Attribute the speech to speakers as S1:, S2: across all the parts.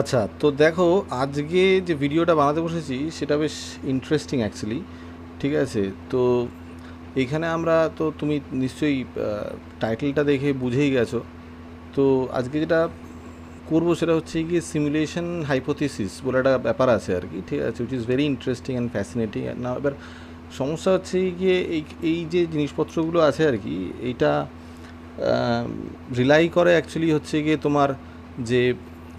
S1: আচ্ছা, তো দেখো, আজকে যে ভিডিওটা বানাতে বসেছি সেটা বেশ ইন্টারেস্টিং অ্যাকচুয়ালি। ঠিক আছে? তো এইখানে আমরা তো তুমি নিশ্চয়ই টাইটেলটা দেখে বুঝেই গেছো। তো আজকে যেটা করবো সেটা হচ্ছে গিয়ে সিমুলেশন হাইপোথিসিস বলে একটা ব্যাপার আছে আর কি। ঠিক আছে? Which is very interesting and fascinating. না, এবার সমস্যা হচ্ছে গিয়ে এই এই যে জিনিসপত্রগুলো আছে আর কি, এইটা রিলাই করে অ্যাকচুয়ালি হচ্ছে গিয়ে তোমার যে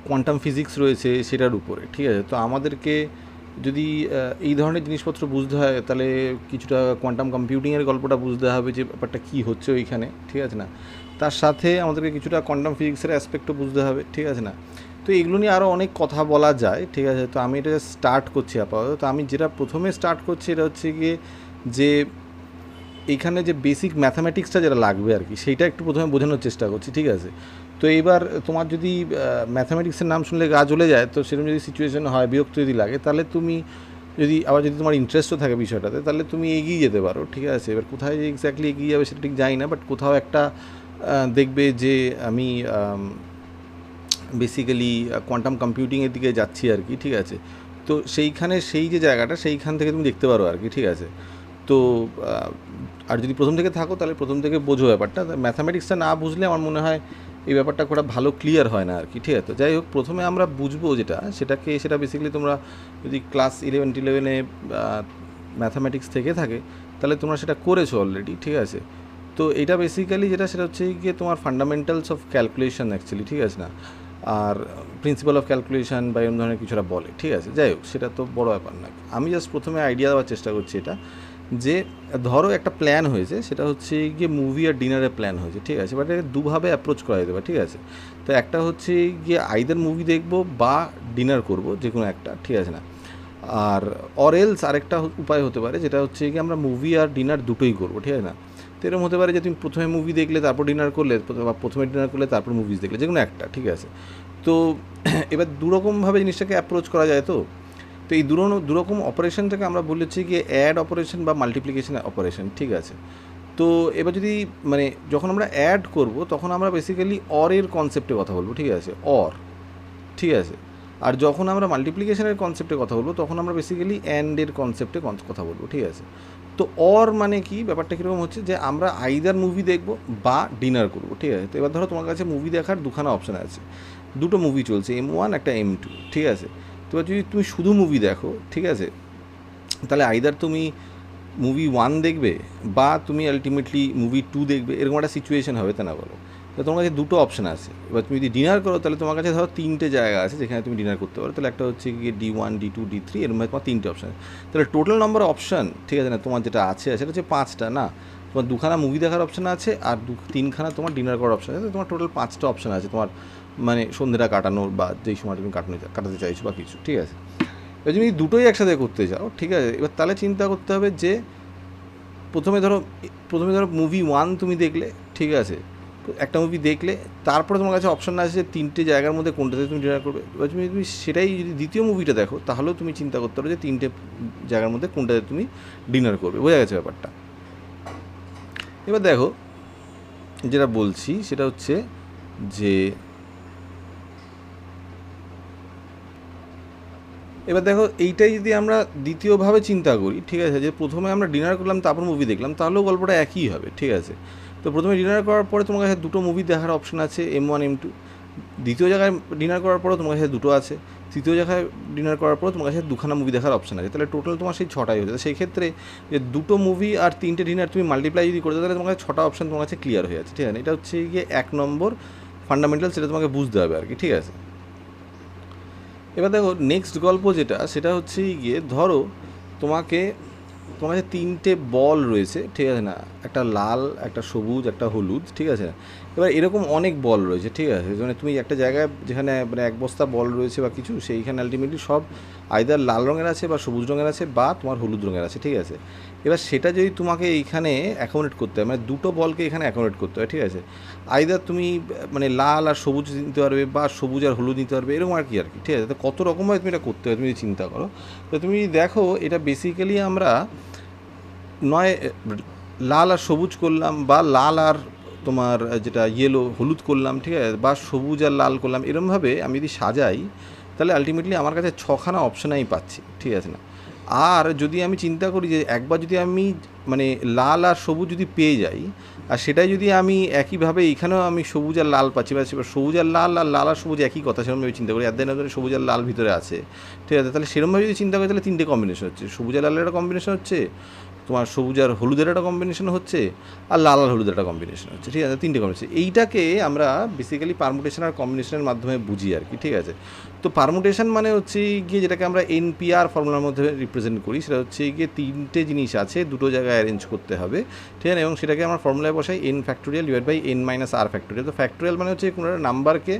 S1: কোয়ান্টাম ফিজিক্স রয়েছে সেটার উপরে। ঠিক আছে? তো আমাদেরকে যদি এই ধরনের জিনিসপত্র বুঝতে হয় তাহলে কিছুটা কোয়ান্টাম কম্পিউটিংয়ের গল্পটা বুঝতে হবে, যে ব্যাপারটা কী হচ্ছে ওইখানে। ঠিক আছে না? তার সাথে আমাদেরকে কিছুটা কোয়ান্টাম ফিজিক্সের অ্যাসপেক্টও বুঝতে হবে। ঠিক আছে না? তো এগুলো নিয়ে আরও অনেক কথা বলা যায়। ঠিক আছে? তো আমি এটা স্টার্ট করছি আপাতত। তো আমি যেটা প্রথমে স্টার্ট করছি এটা হচ্ছে গিয়ে যে এইখানে যে বেসিক ম্যাথামেটিক্সটা যেটা লাগবে আর কি, সেইটা একটু প্রথমে বোঝানোর চেষ্টা করছি। ঠিক আছে? তো এইবার তোমার যদি ম্যাথামেটিক্সের নাম শুনলে গা জ্বলে যায়, তো সেরকম যদি সিচুয়েশন হয়, বিরক্ত যদি লাগে, তাহলে তুমি যদি আবার যদি তোমার ইন্টারেস্টও থাকে বিষয়টাতে, তাহলে তুমি এগিয়ে যেতে পারো। ঠিক আছে? এবার কোথায় যে এক্স্যাক্টলি এগিয়ে যাবে সেটা ঠিক জানি না, বাট কোথাও একটা দেখবে যে আমি বেসিক্যালি কোয়ান্টাম কম্পিউটিংয়ের দিকে যাচ্ছি আর কি। ঠিক আছে? তো সেইখানে সেই যে জায়গাটা, সেইখান থেকে তুমি দেখতে পারো আর কি। ঠিক আছে? তো আর যদি প্রথম থেকে থাকো তাহলে প্রথম থেকে বোঝো ব্যাপারটা। ম্যাথামেটিক্সটা না বুঝলে আমার মনে হয় এই ব্যাপারটা খুব ভালো ক্লিয়ার হয় না আর কি। ঠিক আছে? তো যাই হোক, প্রথমে আমরা বুঝবো যেটা, সেটা বেসিক্যালি তোমরা যদি ক্লাস 11-11-এ ম্যাথামেটিক্স থেকে থাকে তাহলে তোমরা সেটা করেছো অলরেডি। ঠিক আছে? তো এটা বেসিক্যালি যেটা, সেটা হচ্ছে গিয়ে তোমার ফান্ডামেন্টালস অফ ক্যালকুলেশন অ্যাকচুয়ালি। ঠিক আছে না? আর প্রিন্সিপাল অফ ক্যালকুলেশন বা এরকম ধরনের কিছুটা বলে। ঠিক আছে? যাই হোক, সেটা তো বড় ব্যাপার না। আমি জাস্ট প্রথমে আইডিয়া দেওয়ার চেষ্টা করছি এটা, যে ধরো একটা প্ল্যান হয়েছে, সেটা হচ্ছে গিয়ে মুভি আর ডিনারের প্ল্যান হয়েছে। ঠিক আছে? বাট এটা দুভাবে অ্যাপ্রোচ করা যেতে পারে। ঠিক আছে? তো একটা হচ্ছে গিয়ে আইদার মুভি দেখবো বা ডিনার করবো, যে কোনো একটা। ঠিক আছে না? আর এলস আরেকটা উপায় হতে পারে, যেটা হচ্ছে কি আমরা মুভি আর ডিনার দুটোই করবো। ঠিক আছে না? তো এরকম হতে পারে যে তুমি প্রথমে মুভি দেখলে তারপর ডিনার করলে, বা প্রথমে ডিনার করলে তারপর মুভিজ দেখলে, যে কোনো একটা। ঠিক আছে? তো এবার দুরকমভাবে জিনিসটাকে অ্যাপ্রোচ করা যায়। তো এই দুরকম অপারেশনটাকে আমরা বলেছি গিয়ে অ্যাড অপারেশন বা মাল্টিপ্লিকেশন অপারেশন। ঠিক আছে? তো এবার যদি মানে যখন আমরা অ্যাড করব তখন আমরা বেসিক্যালি অরের কনসেপ্টে কথা বলবো। ঠিক আছে? অর। ঠিক আছে? আর যখন আমরা মাল্টিপ্লিকেশনের কনসেপ্টে কথা বলবো তখন আমরা বেসিক্যালি অ্যান্ডের কনসেপ্টে কথা বলবো। ঠিক আছে? তো অর মানে কি, ব্যাপারটা কীরকম হচ্ছে, যে আমরা আইদার মুভি দেখবো বা ডিনার করবো। ঠিক আছে? তো এবার ধরো তোমার কাছে মুভি দেখার দুখানা অপশান আছে, দুটো মুভি চলছে, M1 একটা M2। ঠিক আছে? তো এবার যদি তুমি শুধু মুভি দেখো, ঠিক আছে, তাহলে আইদার তুমি মুভি 1 দেখবে বা তুমি আলটিমেটলি মুভি 2 দেখবে, এরকম একটা সিচুয়েশন হবে, তা না বলো? তো তোমার কাছে দুটো অপশান আছে। এবার তুমি যদি ডিনার করো তাহলে তোমার কাছে ধরো তিনটে জায়গা আছে যেখানে তুমি ডিনার করতে পারো। তাহলে একটা হচ্ছে গিয়ে D1, D2, D3, এরকম তোমার তিনটে অপশান। তাহলে টোটাল নাম্বার অপশান, ঠিক আছে না, তোমার যেটা আছে সেটা হচ্ছে 5টা। না, তোমার দুখানা মুভি দেখার অপশান আছে আর তিনখানা তোমার ডিনার করার অপশান আছে। তোমার টোটাল 5টা অপশান আছে তোমার, মানে সন্ধ্যেটা কাটানোর বা যেই সময় তুমি কাটাতে চাইছো বা কিছু। ঠিক আছে? এবার তুমি দুটোই একসাথে করতে চাও, ঠিক আছে, এবার তাহলে চিন্তা করতে হবে যে প্রথমে ধরো মুভি 1 তুমি দেখলে। ঠিক আছে? একটা মুভি দেখলে, তারপরে তোমার কাছে অপশন আছে যে তিনটে জায়গার মধ্যে কোনটাতে তুমি ডিনার করবে। এবার তুমি সেটাই যদি দ্বিতীয় মুভিটা দেখো তাহলেও তুমি চিন্তা করতে পারো যে তিনটে জায়গার মধ্যে কোনটাতে তুমি ডিনার করবে। বোঝা গেছে ব্যাপারটা? এবার দেখো, যেটা বলছি সেটা হচ্ছে যে এবার দেখো, এইটাই যদি আমরা দ্বিতীয়ভাবে চিন্তা করি, ঠিক আছে, যে প্রথমে আমরা ডিনার করলাম তারপর মুভি দেখলাম, তাহলেও গল্পটা একই হবে। ঠিক আছে? তো প্রথমে ডিনার করার পরে তোমার কাছে দুটো মুভি দেখার অপশন আছে, M1, M2। দ্বিতীয় জায়গায় ডিনার করার পরেও তোমার কাছে দুটো আছে। তৃতীয় জায়গায় ডিনার করার পরেও তোমার কাছে দুখানা মুভি দেখার অপশন আছে। তাহলে টোটাল তোমার সেই 6টাই হয়ে যায়। সেই ক্ষেত্রে যে দুটো মুভি আর তিনটে ডিনার তুমি মাল্টিপ্লাই যদি করে দাও, তাহলে তোমার কাছে 6টা অপশন তোমার কাছে ক্লিয়ার হয়ে যাচ্ছে। ঠিক আছে? এটা হচ্ছে গিয়ে 1 নম্বর ফান্ডামেন্টাল, সেটা তোমাকে বুঝতে হবে আর কি। ঠিক আছে? এবার দেখো, নেক্সট গল্প যেটা, সেটা হচ্ছে গিয়ে ধরো তোমাকে তোমার কাছে তিনটে বল রয়েছে। ঠিক আছে না? একটা লাল, একটা সবুজ, একটা হলুদ। ঠিক আছে? এবার এরকম অনেক বল রয়েছে। ঠিক আছে? মানে তুমি একটা জায়গায় যেখানে মানে এক বস্তা বল রয়েছে বা কিছু, সেইখানে আলটিমেটলি সব আইদার লাল রঙের আছে বা সবুজ রঙের আছে বা তোমার হলুদ রঙের আছে। ঠিক আছে? এবার সেটা যদি তোমাকে এইখানে অ্যাকোমোডেট করতে হয়, মানে দুটো বলকে এখানে অ্যাকোমোডেট করতে হয়। ঠিক আছে? আইদার তুমি মানে লাল আর সবুজ নিতে পারবে বা সবুজ আর হলুদ নিতে পারবে, এরকম আর কি আর কি। ঠিক আছে? তো কত রকমভাবে তুমি এটা করতে হয় তুমি যদি চিন্তা করো। তো তুমি দেখো, এটা বেসিক্যালি আমরা নয় লাল আর সবুজ করলাম, বা লাল আর তোমার যেটা ইয়েলো হলুদ করলাম। ঠিক আছে? বা সবুজ আর লাল করলাম, এরমভাবে আমি যদি সাজাই, তাহলে আলটিমেটলি আমার কাছে 6খানা অপশান আমি পাচ্ছি, ঠিক আছে না। আর যদি আমি চিন্তা করি যে একবার যদি আমি মানে লাল আর সবুজ যদি পেয়ে যাই, আর সেটাই যদি আমি একইভাবে এইখানেও আমি সবুজ আর লাল পাচ্ছি, বা সবুজ আর লাল আর লাল আর সবুজ একই কথা, সেরকমভাবে চিন্তা করি, at the end of the day সবুজ আর লাল ভিতরে আছে, ঠিক আছে। তাহলে সেরকমভাবে যদি চিন্তা করি তাহলে 3টে কম্বিনেশন হচ্ছে, সবুজ আর লালের একটা কম্বিনেশন হচ্ছে, তোমার সবুজ আর হলুদের একটা কম্বিনেশন হচ্ছে, আর লাল আর হলুদের একটা কম্বিনেশন হচ্ছে, ঠিক আছে। 3টে কম্বিনেশন, এইটাকে আমরা বেসিক্যালি পারমুটেশন আর কম্বিনেশনের মাধ্যমে বুঝি আর কি, ঠিক আছে। তো পারমুটেশন মানে হচ্ছে গিয়ে যেটাকে আমরা NPR ফর্মুলার মধ্যে রিপ্রেজেন্ট করি, সেটা হচ্ছে গিয়ে 3টে জিনিস আছে, দুটো জায়গায় অ্যারেঞ্জ করতে হবে, ঠিক আছে, এবং সেটাকে আমরা ফর্মুলায় বসাই n factorial divide by n minus r factorial. তো ফ্যাক্টোরিয়াল মানে হচ্ছে কোনো একটা নাম্বারকে,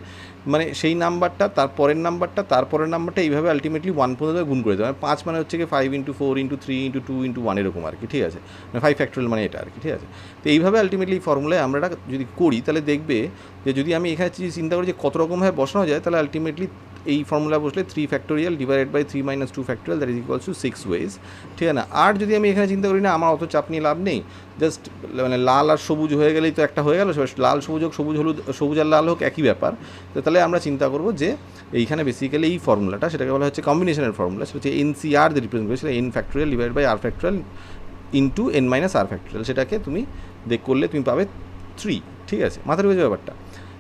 S1: মানে সেই নাম্বারটা তারপরের নাম্বারটা তারপরের নাম্বারটা এইভাবে আলটিমেটলি 1 পর্যন্ত গুণ করে দেবে। 5 মানে হচ্ছে কি 5 × 4 × 3 × 2 × 1 এরকম আর কি, ঠিক আছে, মানে 5 ফ্যাক্টোরিয়াল মানে এটা আর কি, ঠিক আছে। তো এইভাবে আলটিমেটলি ফর্মুলায় আমরা এটা যদি করি তাহলে দেখবে যে যদি আমি এখানে চিন্তা করি যে কত রকমভাবে বসানো যায়, তাহলে আলটিমেটলি এই ফর্মুলা বসলে 3 factorial divided by 3 - 2 factorial that is equals to 6 ways, ঠিক আছে না। আর যদি আমি এখানে চিন্তা করি না, আমার অত চাপ নিয়ে লাভ নেই, জাস্ট মানে লাল আর সবুজ হয়ে গেলেই তো একটা হয়ে গেল, লাল সবুজ হোক, সবুজ হলুদ, সবুজ আর লাল হোক একই ব্যাপার। তো তাহলে আমরা চিন্তা করবো যে এইখানে বেসিক্যালি এই ফর্মুলাটা, সেটাকে বলা হচ্ছে কম্বিনেশনের ফর্মুলা, সেটা হচ্ছে NCR যে রিপ্রেজেন্ট করে, সেটা n factorial divide by r factorial into n minus r factorial. সেটাকে তুমি করলে তুমি পাবে 3, ঠিক আছে, মাথায় ঢুকেছে ব্যাপারটা।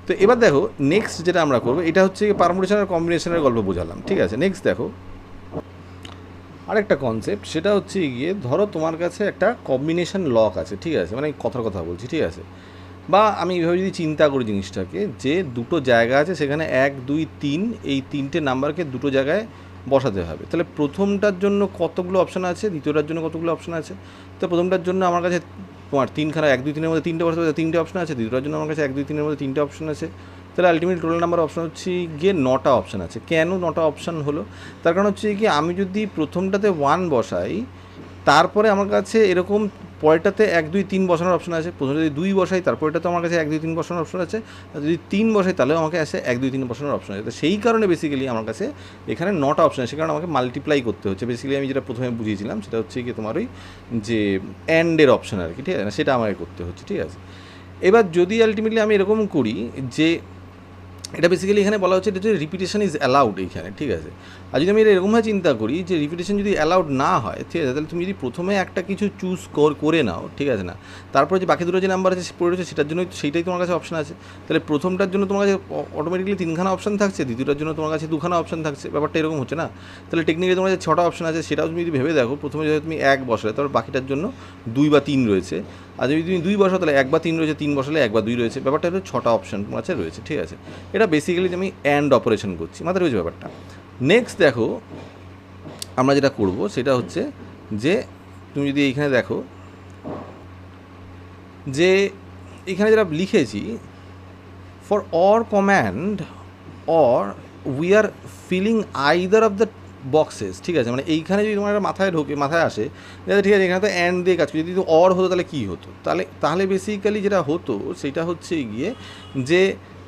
S1: তো এবার দেখো নেক্সট যেটা আমরা করবো, এটা হচ্ছে পারমুটেশন আর কম্বিনেশনের গল্প বোঝালাম, ঠিক আছে। নেক্সট দেখো আরেকটা কনসেপ্ট, সেটা হচ্ছে গিয়ে ধরো তোমার কাছে একটা কম্বিনেশন লক আছে, ঠিক আছে, মানে কথার কথা বলছি, ঠিক আছে। বা আমি এইভাবে যদি চিন্তা করি জিনিসটাকে, যে দুটো জায়গা আছে, সেখানে 1 2 3 এই 3টে নাম্বারকে দুটো জায়গায় বসাতে হবে। তাহলে প্রথমটার জন্য কতগুলো অপশান আছে, দ্বিতীয়টার জন্য কতগুলো অপশান আছে। তো প্রথমটার জন্য আমার কাছে তোমার 3খানা 1 2 3-এর মধ্যে 3টে বসাতে 3টে অপশান আছে, দ্বিতীয়টার জন্য আমার কাছে 1 2 3-এর মধ্যে 3টে অপশান আছে। তাহলে আলটিমেট টোটাল নাম্বার অপশান হচ্ছে গিয়ে 9টা অপশান আছে। কেন 9টা অপশান হলো? তার কারণ হচ্ছে কি আমি যদি প্রথমটাতে 1 বসাই, তারপরে আমার কাছে এরকম পরেরটাতে 1 2 3 বসানোর অপশন আছে। প্রথমে যদি 2 বসাই, তারপরেটাতে আমার কাছে 1 2 3 বসানোর অপশন আছে। আর যদি 3 বসাই তাহলেও আমাকে আসে 1 2 3 বসানোর অপশন আছে। তো সেই কারণে বেসিক্যালি আমার কাছে এখানে 9টা অপশন আছে, সে কারণে আমাকে মাল্টিপ্লাই করতে হচ্ছে। বেসিক্যালি আমি যেটা প্রথমে বুঝিয়েছিলাম সেটা হচ্ছে কি তোমার ওই যে অ্যান্ডের অপশন আর কি, ঠিক আছে, সেটা আমাকে করতে হচ্ছে, ঠিক আছে। এবার যদি আলটিমেটলি আমি এরকম করি যে এটা বেসিক্যালি এখানে বলা হচ্ছে যে রিপিটেশন ইজ অ্যালাউড এইখানে, ঠিক আছে। আর যদি আমি এটা এরকমভাবে চিন্তা করি যে রিপিটেশন যদি অ্যালাউড না হয়, ঠিক আছে, তাহলে তুমি যদি প্রথমে একটা কিছু চুজ করে নাও, ঠিক আছে না, তারপরে যে বাকি দুটো যে নাম্বার আছে পড়ে রয়েছে সেটার জন্যই সেইটাই তোমার কাছে অপশন আছে। তাহলে প্রথমটার জন্য তোমার কাছে অটোমেটিক্যালি 3খানা অপশন থাকছে, দ্বিতীয়টার জন্য তোমার কাছে 2খানা অপশন থাকছে। ব্যাপারটা এরকম হচ্ছে না? তাহলে টেকনিক্যালি তোমার কাছে 6টা অপশন আছে, সেটাও তুমি যদি ভেবে দেখো, প্রথমে যদি তুমি 1 বসালে তারপর বাকিটার জন্য 2 বা 3 রয়েছে। আর যদি তুমি 2 বসাও তাহলে 1 বা 3 রয়েছে, 3 বসালে 1 বা 2 রয়েছে। ব্যাপারটা হলো 6টা অপশন তোমার কাছে রয়েছে, ঠিক আছে। এটা বেসিক্যালি আমি অ্যান্ড অপারেশন করছি, মাথায় রয়েছে ব্যাপারটা। নেক্সট দেখো আমরা যেটা করব সেটা হচ্ছে যে তুমি যদি এইখানে দেখো যে এখানে যেটা লিখেছি for or command or we are filling either of the boxes, ঠিক আছে, মানে এইখানে যদি তোমার মাথায় আসে, ঠিক আছে, এখানে তো অ্যান্ড দিয়ে কাজ করি, যদি অর হতো তাহলে কী হতো, তাহলে বেসিক্যালি যেটা হতো সেটা হচ্ছে গিয়ে যে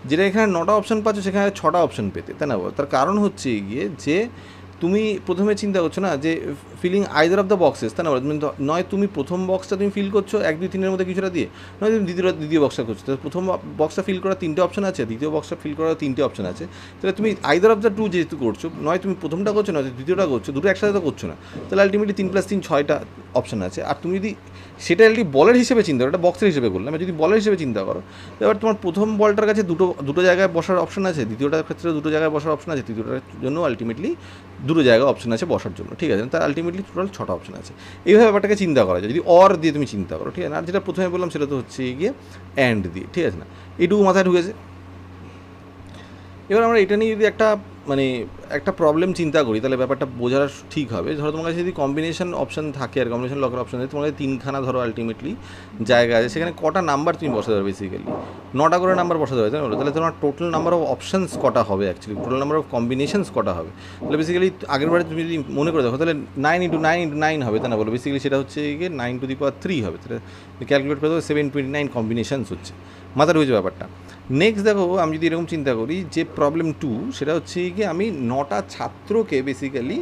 S1: যেটা এখানে 9টা অপশান পাচ্ছ সেখানে 6টা অপশান পেতে, তাই না? তার কারণ হচ্ছে গিয়ে যে তুমি প্রথমে চিন্তা করছো না যে filling either of the boxes, তাই না? নয় তুমি প্রথম বক্সটা তুমি ফিল করছো 1 2 3-এর মধ্যে কিছুটা দিয়ে, নয় তুমি দ্বিতীয় বক্সটা করছো। তো প্রথম বক্সটা ফিল করার 3টে অপশন আছে, দ্বিতীয় বক্সটা ফিল করার 3টে অপশন আছে। তাহলে তুমি আইদার অফ দ্য 2 যেহেতু করছো, নয় তুমি প্রথমটা করছো নয় দ্বিতীয়টা করছো, দুটো একসাথে তো করছো না। তাহলে আলটিমেটলি 3 + 3 6টা অপশন আছে। আর তুমি যদি সেটা বলের হিসেবে চিন্তা করো, এটা বক্সের হিসেবে করলাম, যদি বলের হিসেবে চিন্তা করো, এবার তোমার প্রথম বলটার কাছে দুটো জায়গায় বসার অপশন আছে, দ্বিতীয়টার ক্ষেত্রে দুটো জায়গায় বসার অপশন আছে, তৃতীয়টার জন্য আলটিমেটলি দুটো জায়গায় অপশন আছে বসার জন্য, ঠিক আছে। তার আলটিমেটলি টোটাল 6টা অপশন আছে। এইভাবে ব্যাপারটাকে চিন্তা করা যায় যদি অর দিয়ে তুমি চিন্তা করো, ঠিক আছে। আর যেটা প্রথমে বললাম সেটা তো হচ্ছে গিয়ে অ্যান্ড দিয়ে, ঠিক আছে না, এইটুকু মাথায় ঢুকেছে। এবার আমরা এটা নিয়ে যদি একটা প্রবলেম চিন্তা করি তাহলে ব্যাপারটা বোঝার ঠিক হবে। ধরো তোমার কাছে যদি কম্বিনেশন অপশন থাকে আর কম্বিনেশন লকের অপশন থাকে, তোমার কাছে 3খানা ধরো আলটিমেটলি জায়গা আছে, সেখানে কটা নাম্বার তুমি বসাতে পারবে? বেসিক্যালি 9টা করে নাম্বার বসাতে হবে, তাই না? তাহলে তোমার টোটাল নাম্বার অফ অপশানস কটা হবে, actually total number of combinations কটা হবে? তাহলে বেসিক্যালি আগের বারে তুমি যদি মনে করে দেখো তাহলে 9 × 9 × 9 হবে, তাই না? বলো বেসিক্যালি সেটা হচ্ছে গিয়ে 9⁻³ হবে। তাহলে ক্যালকুলেট করে দেবো 729 কম্বিনেশনস হচ্ছে, মাথার হয়েছে ব্যাপারটা। নেক্সট দেখো আমি যদি এরকম চিন্তা করি যে প্রবলেম 2, সেটা হচ্ছে কি আমি 9টা ছাত্রকে বেসিক্যালি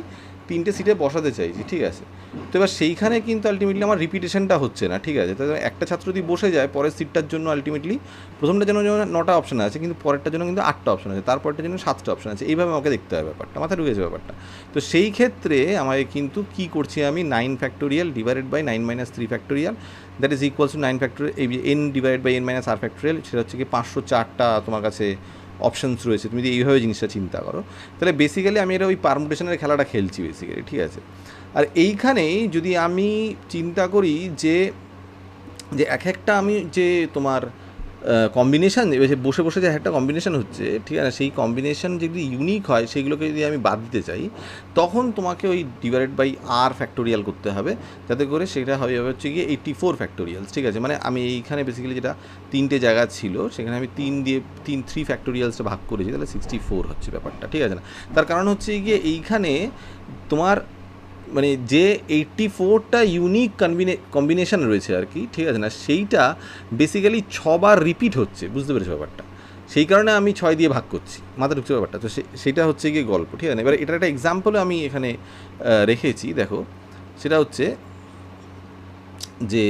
S1: তিনটে সিটে বসাতে চাইছি, ঠিক আছে। তো এবার সেইখানে কিন্তু আলটিমেটলি আমার রিপিটেশনটা হচ্ছে না, ঠিক আছে। তো একটা ছাত্র যদি বসে যায় পরের সিটটার জন্য আলটিমেটলি প্রথমটার জন্য যেমন 9টা অপশান আছে, কিন্তু পরেরটার জন্য কিন্তু 8টা অপশান আছে, তারপরটার জন্য 7টা অপশান আছে। এইভাবে আমাকে দেখতে হবে ব্যাপারটা, মাথায় ঢুকেছে ব্যাপারটা। তো সেই ক্ষেত্রে আমাকে কিন্তু কী করছি আমি, 9 factorial divided by 9 - 3 factorial, that is equals to 9 factorial n divided by n - r factorial, সেটা হচ্ছে কি 504টা তোমার কাছে অপশানস রয়েছে। তুমি যদি এইভাবে জিনিসটা চিন্তা করো, তাহলে বেসিক্যালি আমি এটা ওই পারমুটেশনের খেলাটা খেলছি বেসিক্যালি, ঠিক আছে। আর এইখানেই যদি আমি চিন্তা করি যে যে এক একটা আমি যে তোমার কম্বিনেশান বসে বসে যে একটা কম্বিনেশান হচ্ছে, ঠিক আছে, সেই কম্বিনেশান যদি ইউনিক হয় সেইগুলোকে যদি আমি বাদ দিতে চাই, তখন তোমাকে ওই ডিভাইডেড বাই r ফ্যাক্টোরিয়াল করতে হবে, যাতে করে সেটা হবে হচ্ছে গিয়ে 84 ফ্যাক্টোরিয়ালস, ঠিক আছে। মানে আমি এইখানে বেসিক্যালি যেটা 3টে জায়গা ছিল সেখানে আমি 3 ফ্যাক্টোরিয়ালসটা ভাগ করেছি, তাহলে 64 হচ্ছে ব্যাপারটা, ঠিক আছে না। তার কারণ হচ্ছে গিয়ে এইখানে তোমার মানে যে 84টা ইউনিক কম্বিনেশান রয়েছে আর কি, ঠিক আছে না, সেইটা বেসিক্যালি 6বার রিপিট হচ্ছে, বুঝতে পেরেছো ব্যাপারটা। সেই কারণে আমি 6 দিয়ে ভাগ করছি, মাথা ঢুকছে ব্যাপারটা। তো সেটা হচ্ছে গিয়ে গল্প, ঠিক আছে। এবার এটার একটা এক্সাম্পলও আমি এখানে রেখেছি, দেখো। সেটা হচ্ছে যে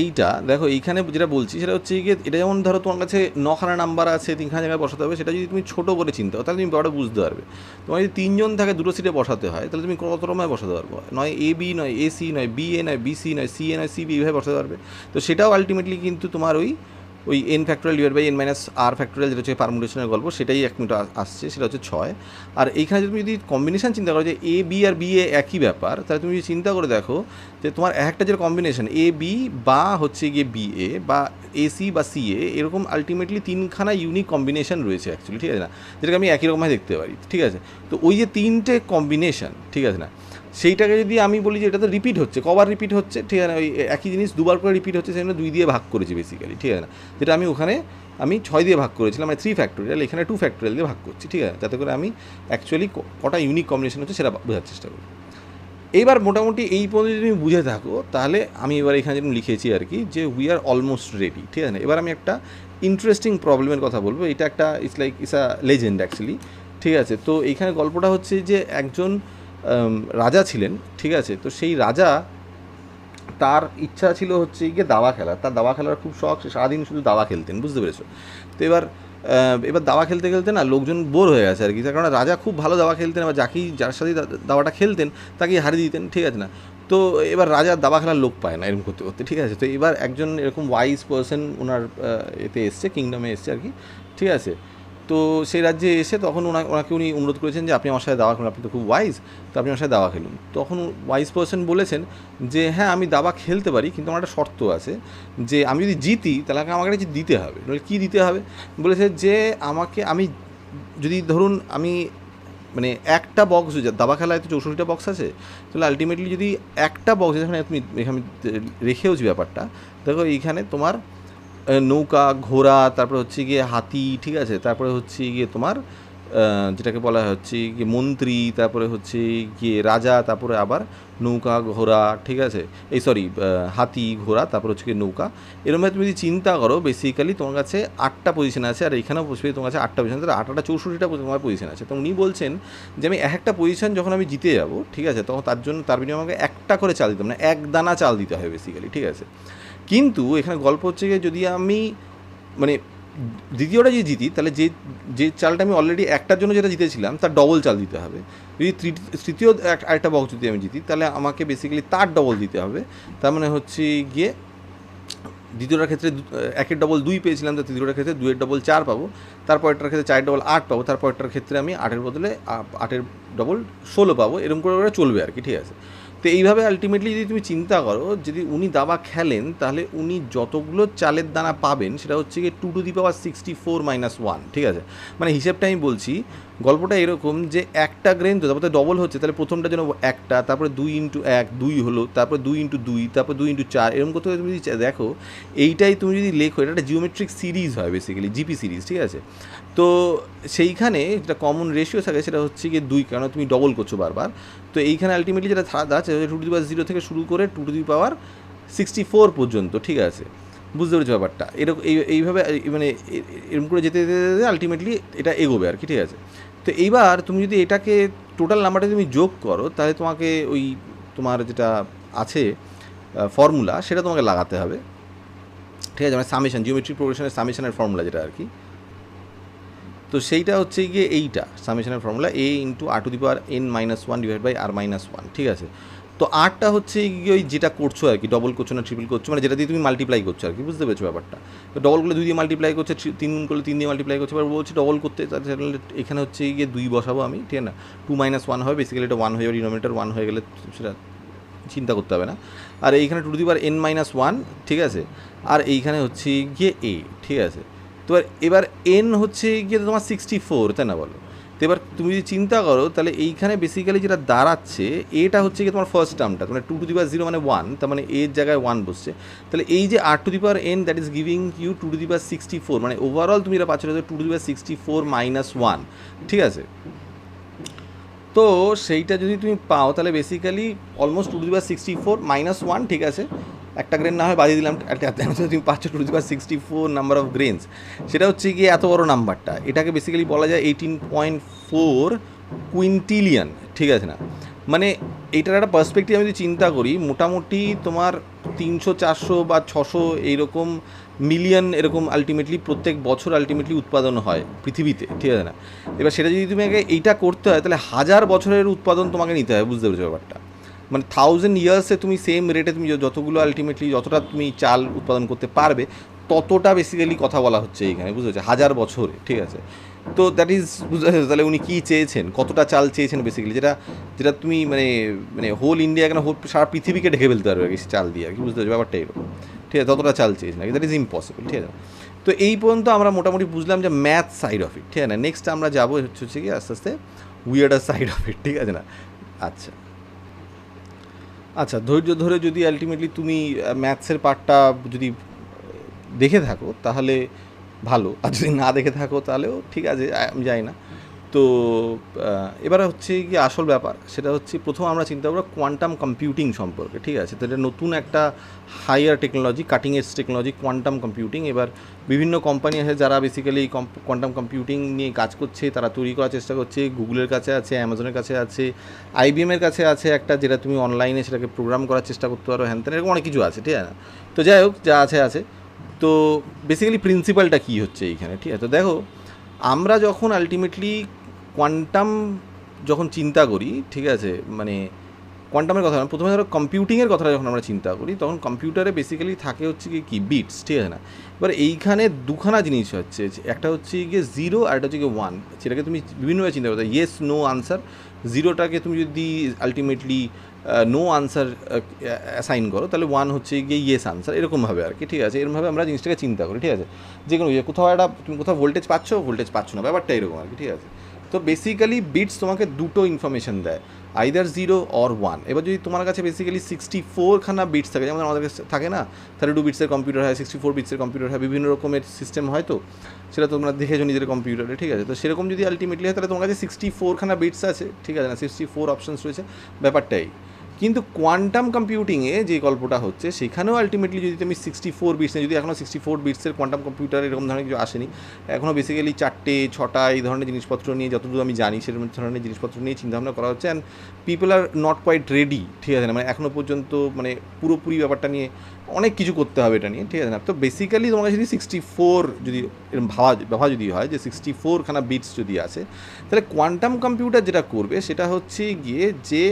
S1: এইটা দেখো, এইখানে যেটা বলছি সেটা হচ্ছে গিয়ে, এটা যেমন ধরো তোমার কাছে 9খানা নাম্বার আছে, 3খানা জায়গায় বসাতে হবে, সেটা যদি তুমি ছোটো করে চিন্তা করো তাহলে তুমি বড় বুঝতে পারবে। তোমার যদি 3জন থাকে 2টো সিটে বসাতে হয়, তাহলে তুমি কত রকমের বসাতে পারবো, নয় AB, নয় AC, নয় BA, নয় BC, নয় CA, নয় CB, এইভাবে বসাতে পারবে। তো সেটাও আলটিমেটলি কিন্তু তোমার ওই n factorial divide by n - r factorial, যেটা হচ্ছে পারমুটেশনের গল্প, সেটাই এক মিনিট আসছে, সেটা হচ্ছে 6। আর এইখানে তুমি যদি কম্বিনেশান চিন্তা করো যে AB আর BA একই ব্যাপার, তাহলে তুমি যদি চিন্তা করে দেখো যে তোমার একটা যে কম্বিনেশান AB বা হচ্ছে গিয়ে BA বা AC বা CA, এরকম আলটিমেটলি 3খানা ইউনিক কম্বিনেশান রয়েছে অ্যাকচুয়ালি, ঠিক আছে না, যেটাকে আমি একই রকমভাবে দেখতে পারি, ঠিক আছে। তো ওই যে 3টে কম্বিনেশান, ঠিক আছে না, সেইটাকে যদি আমি বলি যে এটা তো রিপিট হচ্ছে, কবার রিপিট হচ্ছে, ঠিক আছে না, ওই একই জিনিস দুবার করে রিপিট হচ্ছে, সেখানে 2 দিয়ে ভাগ করেছি বেসিক্যালি, ঠিক আছে না। যেটা আমি ওখানে 6 দিয়ে ভাগ করেছিলাম, মানে 3 ফ্যাক্টোরিয়াল, এখানে 2 ফ্যাক্টোরিয়াল দিয়ে ভাগ করছি, ঠিক আছে, যাতে করে আমি অ্যাকচুয়ালি কটা ইউনিক কম্বিনেশন হচ্ছে সেটা বোঝার চেষ্টা করি। এইবার মোটামুটি এই পর্যন্ত যদি তুমি বুঝে থাকো, তাহলে আমি এবার এখানে যেরকম লিখেছি আর কি, যে উই আর অলমোস্ট রেডি, ঠিক আছে না। এবার আমি একটা ইন্টারেস্টিং প্রবলেমের কথা বলবো, এটা একটা ইটস আ লেজেন্ড অ্যাকচুয়ালি, ঠিক আছে। তো এইখানে গল্পটা হচ্ছে যে একজন রাজা ছিলেন, ঠিক আছে। তো সেই রাজা, তার ইচ্ছা ছিল হচ্ছে গিয়ে দাবা খেলার, তার দাবা খেলার খুব শখ, সে সারাদিন শুধু দাবা খেলতেন, বুঝতে পেরেছো। তো এবার দাবা খেলতে খেলতে না লোকজন বোর হয়ে গেছে আর কি, তার কারণ রাজা খুব ভালো দাবা খেলতেন, এবার যার সাথে দাবাটা খেলতেন তাকেই হারিয়ে দিতেন, ঠিক আছে না। তো এবার রাজা দাবা খেলার লোক পায় না এরকম করতে করতে, ঠিক আছে। তো এবার একজন এরকম ওয়াইজ পার্সন ওনার এতে এসছে, কিংডমে এসছে আর কি, ঠিক আছে। তো সেই রাজ্যে এসে তখন ওনাকে উনি অনুরোধ করেছেন যে আপনি আমার সাথে দাবা খেলুন, আপনি তো খুব ওয়াইজ, তো আপনি আমার সাথে দাবা খেলুন। তখন ওয়াইজ পার্সন বলেছেন যে হ্যাঁ আমি দাবা খেলতে পারি, কিন্তু আমার একটা শর্ত আছে, যে আমি যদি জিতি তাহলে আমাকে কিছু দিতে হবে। বলে কী দিতে হবে, বলেছে যে আমি যদি ধরুন আমি মানে একটা বক্স, দাবা খেলায় তো 64টা বক্স আছে, তাহলে আলটিমেটলি যদি একটা বক্স, যেখানে তুমি এখানে রেখেওছি ব্যাপারটা, দেখো এইখানে তোমার নৌকা, ঘোড়া, তারপরে হচ্ছে গিয়ে হাতি, ঠিক আছে, তারপরে হচ্ছে গিয়ে তোমার যেটাকে বলা হচ্ছে গিয়ে মন্ত্রী, তারপরে হচ্ছে গিয়ে রাজা, তারপরে আবার নৌকা, ঘোড়া, ঠিক আছে, হাতি, ঘোড়া, তারপরে হচ্ছে গিয়ে নৌকা। এরকমভাবে তুমি যদি চিন্তা করো, বেসিক্যালি তোমার কাছে 8টা পজিশন আছে, আর এখানেও তোমার কাছে 8টা পজিশন, তাহলে 8টা 64টা তোমার পজিশন আছে। তো উনি বলছেন যে আমি একটা পজিশন যখন আমি জিতে যাবো, ঠিক আছে, তখন তার বিনিময়ে আমাকে একটা করে চাল দিতাম, না এক দানা চাল দিতে হয় বেসিক্যালি, ঠিক আছে। কিন্তু এখানে গল্প হচ্ছে গিয়ে, যদি আমি মানে দ্বিতীয়টা যদি জিতি, তাহলে যে চালটা আমি অলরেডি একটার জন্য যেটা জিতেছিলাম তার ডবল চাল দিতে হবে। যদি তৃতীয় আরেকটা বক্স যদি আমি জিতি, তাহলে আমাকে বেসিক্যালি তার ডবল দিতে হবে। তার মানে হচ্ছে গিয়ে দ্বিতীয়টার ক্ষেত্রে 1-এর ডবল 2 পেয়েছিলাম, তো তৃতীয়টার ক্ষেত্রে 2-এর ডবল 4 পাবো, তারপরটার ক্ষেত্রে 4-এর ডবল 8 পাবো, তারপরটার ক্ষেত্রে আমি 8-এর বদলে 8-এর ডবল 16 পাবো, এরকম করে চলবে আর কি, ঠিক আছে। তো এইভাবে আলটিমেটলি যদি তুমি চিন্তা করো, যদি উনি দাবা খেলেন, তাহলে উনি যতগুলো চালের দানা পাবেন সেটা হচ্ছে গিয়ে 2 টু দি পাওয়ার 64 - 1, ঠিক আছে। মানে হিসেবটা আমি বলছি, গল্পটা এরকম যে একটা গ্রেন তো তারপরে ডবল হচ্ছে, তাহলে প্রথমটা যেন একটা, তারপরে 2 × 1 2 হলো, তারপরে 2 × 2, তারপর 2 × 4, এরকম করতে তুমি যদি দেখো, এইটাই তুমি যদি লেখো, এটা একটা জিওমেট্রিক সিরিজ হয় বেসিক্যালি, জিপি সিরিজ, ঠিক আছে। তো সেইখানে যেটা কমন রেশিও থাকে সেটা হচ্ছে গিয়ে 2, কারণ তুমি ডবল করছো বারবার। তো এইখানে আলটিমেটলি যেটা আছে 2 টু দি পাওয়ার 0 থেকে শুরু করে 2 টু দি পাওয়ার 64 পর্যন্ত, ঠিক আছে, বুঝতে পেরেছো ব্যাপারটা। এরকম এইভাবে মানে এরকম করে যেতে যেতে আলটিমেটলি এটা এগোবে আর কি, ঠিক আছে। তো এইবার তুমি যদি এটাকে টোটাল নাম্বারটা তুমি যোগ করো, তাহলে তোমাকে ওই তোমার যেটা আছে ফর্মুলা, সেটা তোমাকে লাগাতে হবে, ঠিক আছে, মানে সামেশন, জিওমেট্রিক প্রোগ্রেশনের সামেশনের ফর্মুলা যেটা আর কি। তো সেইটা হচ্ছে গিয়ে এইটা সামেশনের formula, a into r to the power n-1 divide by r-1, ঠিক আছে। তো আরটা হচ্ছে গিয়ে ওই যেটা করছো আর কি, ডবল করছো না ট্রিপল করছো, মানে যেটা দিয়ে তুমি মাল্টিপ্লাই করছো আর কি, বুঝতে পেরেছো ব্যাপারটা। তো ডবল করলে 2 দিয়ে মাল্টিপ্লাই করছে, 3 গুণ করলে 3 দিয়ে মাল্টিপ্লাই করছে, এবার বলছি ডবল করতে, তাহলে এখানে হচ্ছে গিয়ে 2 বসাবো আমি, ঠিক আছে না, 2 - 1 হবে, বেসিক্যালি এটা 1 হয়ে যাবে, ডিনোমিনেটর 1 হয়ে গেলে সেটা চিন্তা করতে হবে না। আর এইখানে টু দি পাওয়ার n-1, ঠিক আছে, আর এইখানে হচ্ছে গিয়ে a, ঠিক আছে। তো এবার n হচ্ছে গিয়ে তোমার 64, তাই না বলো। তো এবার তুমি যদি চিন্তা করো, তাহলে এইখানে বেসিক্যালি যেটা দাঁড়াচ্ছে, এটা হচ্ছে গিয়ে তোমার ফার্স্ট টার্মটা, মানে 2 টু দি পাওয়ার 0 মানে 1, তার মানে এর জায়গায় 1 বসছে। তাহলে এই যে r to the power n, that is giving you 2 to the power 64, মানে ওভারঅল তুমি এটা পাচ্ছ 2 টু দি পাওয়ার 64 - 1, ঠিক আছে। তো সেইটা যদি তুমি পাও, তাহলে basically almost 2 to the power 64 - 1, ঠিক আছে, একটা গ্রেন না হয় বাজিয়ে দিলাম, তুমি পাচ্ছ 2 to the power 64 number of grains. সেটা হচ্ছে গিয়ে এত বড় নাম্বারটা, এটাকে বেসিক্যালি বলা যায় 18.4 কুইন্টিলিয়ন, ঠিক আছে না। মানে এইটার একটা পার্সপেক্টিভ আমি যদি চিন্তা করি, মোটামুটি তোমার 300, 400 বা 600 এইরকম মিলিয়ন এরকম আলটিমেটলি প্রত্যেক বছর আলটিমেটলি উৎপাদন হয় পৃথিবীতে, ঠিক আছে না। এবার সেটা যদি তুমি আগে এইটা করতে হয়, তাহলে 1000 বছরের উৎপাদন তোমাকে নিতে হয়, বুঝতে পেরেছো ব্যাপারটা। মানে 1000 ইয়ার্সে তুমি সেম রেটে তুমি যতগুলো আলটিমেটলি যতটা তুমি চাল উৎপাদন করতে পারবে, ততটা বেসিক্যালি কথা বলা হচ্ছে এইখানে, বুঝতে পারছো, 1000 বছরে, ঠিক আছে। তো দ্যাট ইজ, বুঝতে পারছো, তাহলে উনি কী চেয়েছেন, কতটা চাল চেয়েছেন বেসিক্যালি, যেটা যেটা তুমি মানে মানে হোল ইন্ডিয়া, কেন হোল সারা পৃথিবীকে ঢেকে ফেলতে পারবে আর কি চাল দিয়ে আর কি, বুঝতে পারছো ব্যাপারটা এরকম, ঠিক আছে, ততটা চাল চেয়েছেন আর কি, দ্যাট ইজ ইম্পসিবল, ঠিক আছে। তো এই পর্যন্ত আমরা মোটামুটি বুঝলাম যে ম্যাথ সাইড অফ ইট, ঠিক আছে না। নেক্সট আমরা যাবো হচ্ছে কি আস্তে আস্তে উইয়ার্ডার সাইড অফ ইট, ঠিক আছে না। আচ্ছা আচ্ছা, ধৈর্য ধরে যদি আলটিমেটলি তুমি ম্যাথসের পার্টটা যদি দেখে থাকো তাহলে ভালো, আর যদি না দেখে থাকো তাহলেও ঠিক আছে, আমি জানি না। তো এবারে হচ্ছে কি আসল ব্যাপার, সেটা হচ্ছে প্রথম আমরা চিন্তা করবো কোয়ান্টাম কম্পিউটিং সম্পর্কে, ঠিক আছে। তো এটা নতুন একটা higher technology, cutting edge technology, quantum computing. এবার বিভিন্ন কোম্পানি আছে যারা বেসিক্যালি কোয়ান্টাম কম্পিউটিং নিয়ে কাজ করছে, তারা তৈরি করার চেষ্টা করছে। গুগলের কাছে আছে, অ্যামাজনের কাছে আছে, আইবিএমের কাছে আছে একটা, যেটা তুমি অনলাইনে সেটাকে প্রোগ্রাম করার চেষ্টা করতে পারো, হ্যান ত্যান, এরকম অনেক কিছু আছে, ঠিক আছে। তো যাই হোক, যা আছে আছে। তো বেসিক্যালি প্রিন্সিপালটা কী হচ্ছে এইখানে, ঠিক আছে। তো দেখো, আমরা যখন আলটিমেটলি কোয়ান্টাম যখন চিন্তা করি, ঠিক আছে, মানে কোয়ান্টামের কথা না, প্রথমে ধরো কম্পিউটিংয়ের কথাটা যখন আমরা চিন্তা করি, তখন কম্পিউটারে বেসিক্যালি থাকে হচ্ছে কি বিটস, ঠিক আছে না। এবার এইখানে দুখানা জিনিস হচ্ছে, একটা হচ্ছে গিয়ে 0 আর একটা হচ্ছে গিয়ে 1, সেটাকে তুমি বিভিন্নভাবে চিন্তা করতে, ইয়েস নো আনসার। 0টাকে তুমি যদি আলটিমেটলি নো আনসার অ্যাসাইন করো, তাহলে 1 হচ্ছে গিয়ে ইয়েস আনসার, এরকমভাবে আর কি, ঠিক আছে। এরকমভাবে আমরা জিনিসটাকে চিন্তা করি, ঠিক আছে। যে কোনো কোথাও একটা তুমি কোথাও ভোল্টেজ পাচ্ছ না, ব্যাপারটা এরকম আর কি, ঠিক আছে। তো বেসিক্যালি বিটস তোমাকে দুটো ইনফরমেশন দেয়, আইদার 0 অর 1। এবার যদি তোমার কাছে বেসিক্যালি 64খানা বিটস থাকে, যেমন আমাদের কাছে থাকে না, 32 বিটসের কম্পিউটার হয়, 64 বিটসের কম্পিউটার হয়, বিভিন্ন রকমের সিস্টেম হয়, তো সেটা তোমরা দেখেছো নিজের কম্পিউটারে, ঠিক আছে। তো সেরকম যদি আলটিমেটলি হয়, তাহলে তোমার কাছে 64খানা বিটস আছে, ঠিক আছে না, 64 অপশানস রয়েছে, ব্যাপারটাই। কিন্তু কোয়ান্টাম কম্পিউটিংয়ে যে গল্পটা হচ্ছে, সেখানেও আলটিমেটলি যদি তুমি 64 বিটস নেই, যদি এখনও 64 বিটসের কোয়ান্টাম কম্পিউটার এরকম ধরনের কিছু আসেনি, এখনও বেসিক্যালি 4টে 6টা এই ধরনের জিনিসপত্র নিয়ে, যতদূর আমি জানি সেরকম ধরনের জিনিসপত্র নিয়ে চিন্তাভাবনা করা হচ্ছে, and people are not quite ready, ঠিক আছে না, মানে এখনও পর্যন্ত মানে পুরোপুরি ব্যাপারটা নিয়ে অনেক কিছু করতে হবে এটা নিয়ে, ঠিক আছে না। তো বেসিক্যালি তোমার কাছে যদি 64 যদি এরকম ভাবা যদি হয় যে 64খানা বিটস যদি আছে, তাহলে কোয়ান্টাম কম্পিউটার যেটা করবে সেটা হচ্ছে গিয়ে যে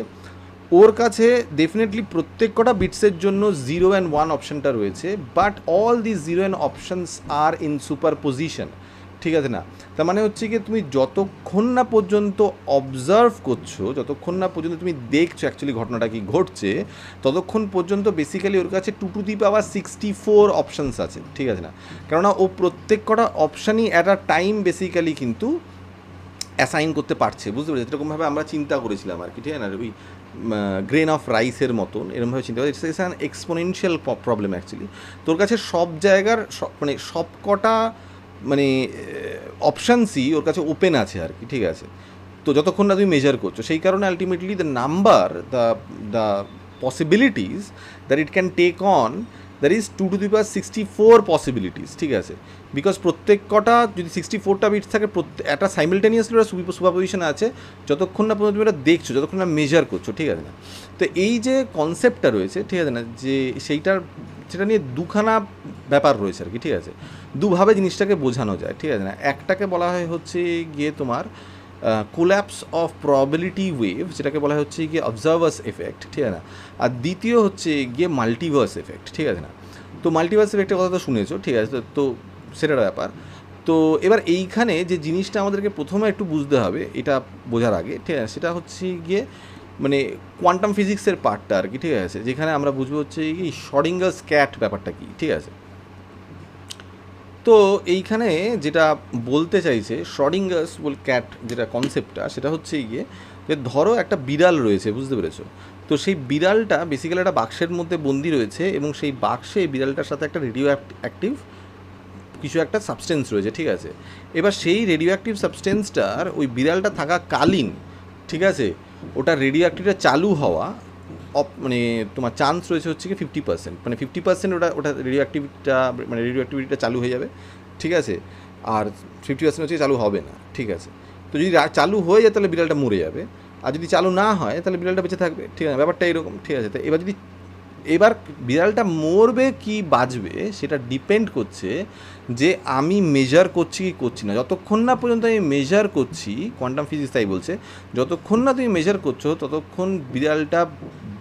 S1: ওর কাছে ডেফিনেটলি প্রত্যেক কটা বিটসের জন্য 0 অ্যান্ড 1 অপশানটা রয়েছে, but all the 0 and options are in superposition, ঠিক আছে না। তার মানে হচ্ছে কি, তুমি যতক্ষণ না পর্যন্ত অবজার্ভ করছো, যতক্ষণ না পর্যন্ত তুমি দেখছো অ্যাকচুয়ালি ঘটনাটা কি ঘটছে, ততক্ষণ পর্যন্ত বেসিক্যালি ওর কাছে 2 টু দি পাওয়ার 64 অপশানস আছে, ঠিক আছে না। কেননা ও প্রত্যেক কটা অপশানই অ্যাট আ টাইম বেসিক্যালি কিন্তু অ্যাসাইন করতে পারছে, বুঝতে পেরেছি। এরকমভাবে আমরা চিন্তা করেছিলাম আর কি, ঠিক আছে না, ওই গ্রেন অফ রাইসের মতন এরকমভাবে চিন্তা করি। It's an exponential problem actually. তোর কাছে সব জায়গার মানে সব কটা মানে অপশানসই ওর কাছে ওপেন আছে আর কি, ঠিক আছে। তো যতক্ষণ না তুমি মেজার করছো, সেই কারণে ultimately the number, the possibilities that it can take on that is 2^64 possibilities, ঠিক আছে, বিকজ প্রত্যেক কটা যদি 64টা বিটস থাকে একটা সাইমেলটেনিয়াসলি ওরা সুপারপজিশন আছে যতক্ষণ না পর্যন্ত তুমি এটা দেখছো, যতক্ষণ না মেজার করছো, ঠিক আছে না। তো এই যে কনসেপ্টটা রয়েছে, ঠিক আছে না, যে সেটা নিয়ে দুখানা ব্যাপার রয়েছে আর কি, ঠিক আছে, দুভাবে জিনিসটাকে বোঝানো যায়, ঠিক আছে না। একটাকে বলা হয় হচ্ছে গিয়ে তোমার কোল্যাপস অফ প্রবাবিলিটি ওয়েভ, যেটাকে বলা হয় হচ্ছে গিয়ে অবজার্ভার্স এফেক্ট, ঠিক আছে না। আর দ্বিতীয় হচ্ছে গিয়ে মাল্টিভার্স এফেক্ট, ঠিক আছে না। তো মাল্টিভার্স এফেক্টের কথা তো শুনেছো, ঠিক আছে, তো সেটার ব্যাপার। তো এবার এইখানে যে জিনিসটা আমাদেরকে প্রথমে একটু বুঝতে হবে এটা বোঝার আগে, ঠিক আছে, সেটা হচ্ছে গিয়ে মানে কোয়ান্টাম ফিজিক্সের পার্টটা আর কি, ঠিক আছে, যেখানে আমরা বুঝবো হচ্ছে কি শ্রোডিঙ্গার ক্যাট ব্যাপারটা কি, ঠিক আছে। তো এইখানে যেটা বলতে চাইছে শ্রোডিঙ্গার ক্যাট যেটা কনসেপ্টটা, সেটা হচ্ছে গিয়ে যে ধরো একটা বিড়াল রয়েছে, বুঝতে পেরেছো, তো সেই বিড়ালটা বেসিক্যালি একটা বাক্সের মধ্যে বন্দি রয়েছে এবং সেই বাক্সে বিড়ালটার সাথে একটা রেডিও অ্যাক্টিভ কিছু একটা সাবস্টেন্স রয়েছে, ঠিক আছে। এবার সেই রেডিও অ্যাক্টিভ সাবস্টেন্সটার ওই বিড়ালটা থাকাকালীন, ঠিক আছে, ওটা রেডিও অ্যাক্টিভটা চালু হওয়া মানে তোমার চান্স রয়েছে হচ্ছে কি 50%, মানে 50% ওটা রেডিও অ্যাক্টিভিটিটা চালু হয়ে যাবে, ঠিক আছে, আর 50% হচ্ছে চালু হবে না, ঠিক আছে। তো যদি চালু হয়ে যায় তাহলে বিড়ালটা মরে যাবে, আর যদি চালু না হয় তাহলে বিড়ালটা বেঁচে থাকবে, ঠিক আছে, ব্যাপারটা এরকম, ঠিক আছে। তো এবার বিড়ালটা মরবে কি বাঁচবে সেটা ডিপেন্ড করছে যে আমি মেজার করছি কি করছি না। যতক্ষণ না পর্যন্ত আমি মেজার করছি, কোয়ান্টাম ফিজিক্স তাই বলছে, যতক্ষণ না তুমি মেজার করছো ততক্ষণ বিড়ালটা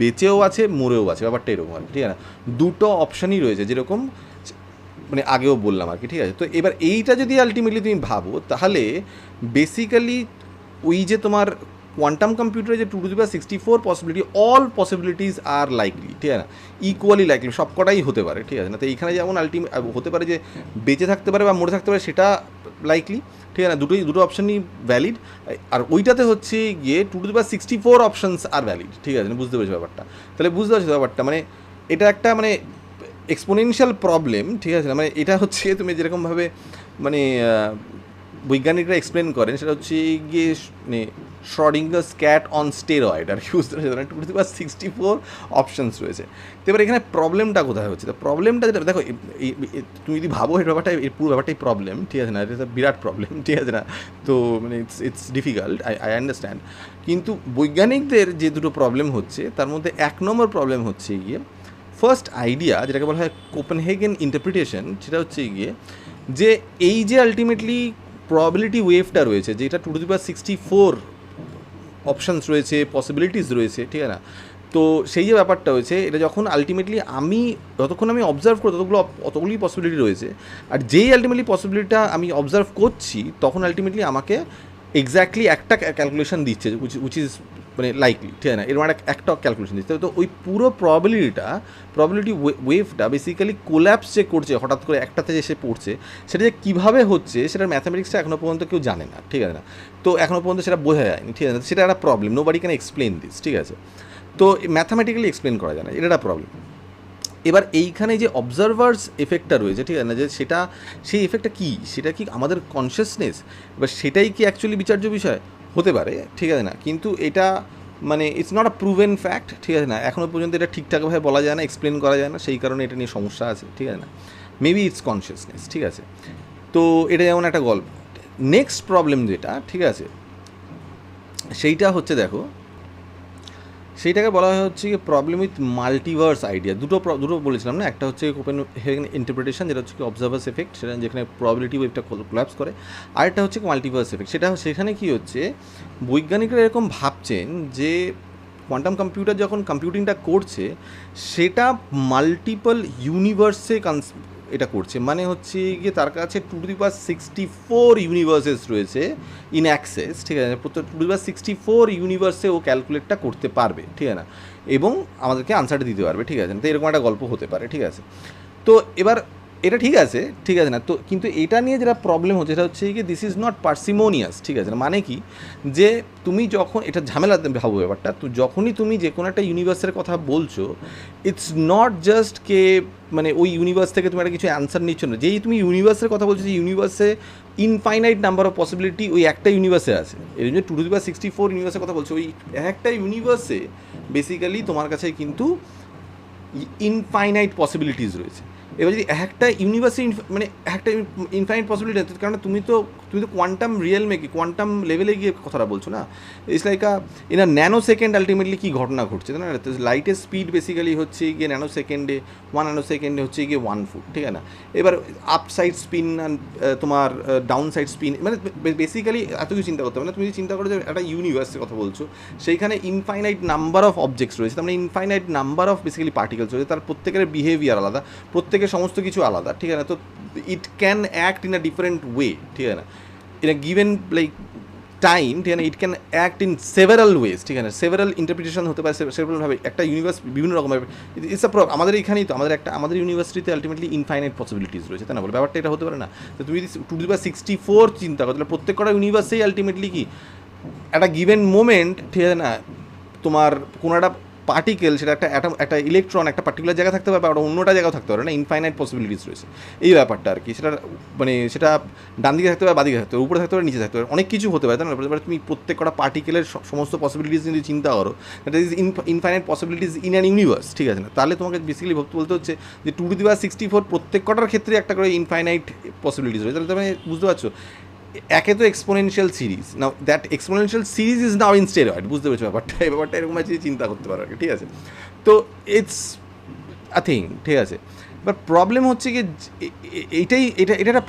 S1: বেঁচেও আছে মরেও আছে, ব্যাপারটা এরকম আর কি, ঠিক আছে না। দুটো অপশানই রয়েছে, যেরকম মানে আগেও বললাম আর কি, ঠিক আছে। তো এবার এইটা যদি আলটিমেটলি তুমি ভাবো তাহলে বেসিক্যালি ওই যে তোমার কোয়ান্টাম কম্পিউটারে যে 2^64 possibility, all possibilities are likely, ঠিক আছে না, ইকুয়ালি লাইকলি, সব কটাই হতে পারে, ঠিক আছে না। তো এইখানে যেমন হতে পারে যে বেঁচে থাকতে পারে বা মরে থাকতে পারে, সেটা লাইকলি, ঠিক আছে না, দুটো অপশানই ভ্যালিড। আর ওইটাতে হচ্ছে গিয়ে 2^64 অপশানস আর ভ্যালিড, ঠিক আছে না, বুঝতে পেরেছো ব্যাপারটা। তাহলে বুঝতে পারছো ব্যাপারটা, মানে এটা একটা মানে এক্সপোনেনশিয়াল প্রবলেম, ঠিক আছে না। মানে এটা হচ্ছে তুমি যেরকমভাবে মানে বৈজ্ঞানিকরা এক্সপ্লেন করেন সেটা হচ্ছে গিয়ে মানে শ্রোডিঙ্গারস ক্যাট অন স্টেরয়েড আর কি, বুঝতে পারছি, 2^64 অপশানস রয়েছে। তো এবার এখানে প্রবলেমটা কোথায় হচ্ছে? তো প্রবলেমটা যেটা দেখো, তুমি যদি ভাবো এই ব্যাপারটা, এই পুরো ব্যাপারটাই প্রবলেম, ঠিক আছে না, এটা বিরাট প্রবলেম, ঠিক আছে না। তো মানে ইটস ডিফিকাল্ট, আই আন্ডারস্ট্যান্ড। কিন্তু বৈজ্ঞানিকদের যে দুটো প্রবলেম হচ্ছে তার মধ্যে 1 নম্বর প্রবলেম হচ্ছে গিয়ে ফার্স্ট আইডিয়া, যেটাকে বলা হয় কোপেনহেগেন ইন্টারপ্রিটেশন, সেটা হচ্ছে গিয়ে যে এই যে আলটিমেটলি প্রবাবিলিটি ওয়েভটা রয়েছে, যেটা 2^64 অপশানস রয়েছে, পসিবিলিটিস রয়েছে, ঠিক আছে না। তো সেই যে ব্যাপারটা হয়েছে, এটা যখন আলটিমেটলি যতক্ষণ আমি অবজার্ভ করি অতগুলোই পসিবিলিটি রয়েছে, আর যেই আলটিমেটলি পসিবিলিটিটা আমি অবজার্ভ করছি তখন আলটিমেটলি আমাকে এক্স্যাক্টলি একটা ক্যালকুলেশন দিচ্ছে উইচ ইজ মানে লাইকলি, ঠিক আছে না, এরকম একটা ক্যালকুলেশন দিচ্ছে। তো ওই পুরো প্রবাবিলিটি ওয়েভটা বেসিক্যালি কোল্যাপস যে করছে হঠাৎ করে একটাতে এসে পড়ছে, সেটা যে কীভাবে হচ্ছে সেটার ম্যাথামেটিক্সটা এখনও পর্যন্ত কেউ জানে না, ঠিক আছে না। তো এখনও পর্যন্ত সেটা বোঝা যায়নি, ঠিক আছে, সেটা একটা problem, nobody can explain this, ঠিক আছে। তো ম্যাথামেটিক্যালি এক্সপ্লেন করা যায় না, এটা একটা প্রবলেম। এবার এইখানে যে অবজারভার্স এফেক্টটা রয়েছে, ঠিক আছে না, যে সেই এফেক্টটা কী, সেটা কি আমাদের কনসিয়াসনেস, এবার সেটাই কি অ্যাকচুয়ালি বিচার্য বিষয় হতে পারে, ঠিক আছে না। কিন্তু এটা মানে it's not a proven fact, ঠিক আছে না, এখনও পর্যন্ত এটা ঠিকঠাকভাবে বলা যায় না, এক্সপ্লেন করা যায় না, সেই কারণে এটা নিয়ে সমস্যা আছে, ঠিক আছে না। মেবি ইটস কনসিয়াসনেস, ঠিক আছে। তো এটা যেমন একটা গল্প। নেক্সট প্রবলেম যেটা, ঠিক আছে, সেইটা হচ্ছে দেখো, সেইটাকে বলা হয় হচ্ছে কি প্রবলেম উইথ মাল্টিভার্স আইডিয়া। দুটো বলেছিলাম না, একটা হচ্ছে কোপেনহেগেন ইন্টারপ্রিটেশন, যেটা হচ্ছে কি অবজার্ভার্স এফেক্ট, সেটা যেখানে প্রবাবিলিটি ওয়েভটা কোল্যাপস করে, আরেকটা হচ্ছে মাল্টিভার্স এফেক্ট। সেখানে কি হচ্ছে, বৈজ্ঞানিকরা এরকম ভাবছেন যে কোয়ান্টাম কম্পিউটার যখন কম্পিউটিংটা করছে সেটা মাল্টিপল ইউনিভার্সে এটা করছে, মানে হচ্ছে গিয়ে তার কাছে 2^64 ইউনিভার্সেস রয়েছে ইন অ্যাক্সেস, ঠিক আছে, 2^64 ইউনিভার্সে ও ক্যালকুলেটটা করতে পারবে, ঠিক আছে না, এবং আমাদেরকে আনসারটা দিতে পারবে, ঠিক আছে না। তো এরকম একটা গল্প হতে পারে, ঠিক আছে। তো এবার এটা ঠিক আছে, ঠিক আছে না। তো কিন্তু এটা নিয়ে যেটা প্রবলেম হচ্ছে সেটা হচ্ছে কি দিস ইজ নট পার্সিমোনিয়াস, ঠিক আছে না। মানে কি, যে তুমি যখন এটা ঝামেলাতে ভাবো ব্যাপারটা, তো যখনই তুমি যে কোনো একটা ইউনিভার্সের কথা বলছো, ইটস নট জাস্ট কে মানে ওই ইউনিভার্স থেকে তুমি একটা কিছু অ্যান্সার নিচ্ছ না, যেই তুমি ইউনিভার্সের কথা বলছো, যে ইউনিভার্সে ইনফাইনাইট নাম্বার অফ পসিবিলিটি ওই একটা ইউনিভার্সে আছে, এই জন্য 2^64 ইউনিভার্সের কথা বলছো, ওই একটা ইউনিভার্সে বেসিক্যালি তোমার কাছে কিন্তু ইনফাইনাইট পসিবিলিটিস রয়েছে। এবার যদি একটা ইউনিভার্সে মানে একটা ইনফাইনাইট পসিবিলিটি, কারণ তুমি তো কোয়ান্টাম রিয়েলমে কি কোয়ান্টাম লেভেলে গিয়ে কথাটা বলছো না। It's like in a nanosecond ultimately কী ঘটনা ঘটছে না, লাইটের স্পিড বেসিক্যালি হচ্ছে গিয়ে ন্যানো সেকেন্ডে 1 ন্যানো সেকেন্ডে হচ্ছে গিয়ে 1 ফুট, ঠিক আছে না। এবার আপ সাইড স্পিন তোমার ডাউন সাইড স্পিন, মানে বেসিক্যালি এত কিছু চিন্তা করতে হবে না। তুমি যদি চিন্তা করো যে একটা ইউনিভার্সের কথা বলছো, সেইখানে ইনফাইনাইট নাম্বার অফ অবজেক্টস রয়েছে, তার মানে infinite number of basically particles রয়েছে, তার প্রত্যেকের বিহেভিয়ার আলাদা, প্রত্যেকের সমস্ত কিছু আলাদা, ঠিক আছে না। তো it can act in a different way, ঠিক আছে না, in a given like time, ঠিক আছে না। It can act in several ways, ঠিক আছে, সেভারাল ইন্টারপ্রিটেশন হতে পারে সেভারালভাবে। একটা ইউনিভার্স বিভিন্ন রকমের, ইটস আ আমাদের এখানেই তো আমাদের ইউনিভার্সিটিতে আলটিমেটলি ইনফাইনাইট পসিবিলিটিস রয়েছে, তাই না বলে ব্যাপারটা এটা হতে পারে না। তো তুমি যদি 2^64 চিন্তা করো, তাহলে প্রত্যেক কটা ইউনিভার্সেই আলটিমেটলি কি একটা গিভেন মোমেন্ট, ঠিক আছে না, তোমার কোনো একটা পার্টিকেল, সেটা একটা অ্যাটম, একটা ইলেকট্রন একটা পার্টিকুলার জায়গায় থাকতে পারে, বা অন্যটা জায়গাও থাকতে পারে না, ইনফাইনাইট পসিবিলিটিস রয়েছে এই ব্যাপারটা আর কি। সেটা মানে সেটা ডান দিকে থাকতে পারে, বাদিকে থাকতে পারে, উপরে থাকতে পারে, নিচে থাকতে পারে, অনেক কিছু হতে পারে, তাই না। এবার তুমি প্রত্যেক কটা পার্টিকেলের সমস্ত পসিবিলিটিস যদি চিন্তা করো, that is infinite possibilities in an universe, ঠিক আছে না। তাহলে তোমাকে বেসিক্যালি বলতে হচ্ছে যে 2^64 প্রত্যেক কটার ক্ষেত্রে একটা করে ইনফাইনাইট পসিবিলিটিস রয়েছে। তাহলে তুমি বুঝতে পারছো, একে তো exponential series, now that exponential series is now in steroid, বুঝতে পেরেছো ব্যাপারটা। এই ব্যাপারটা এরকম আছে, চিন্তা করতে পারো আর কি, ঠিক আছে। তো ইটস আ থিং, ঠিক আছে। বাট প্রবলেম হচ্ছে কি এটা একটা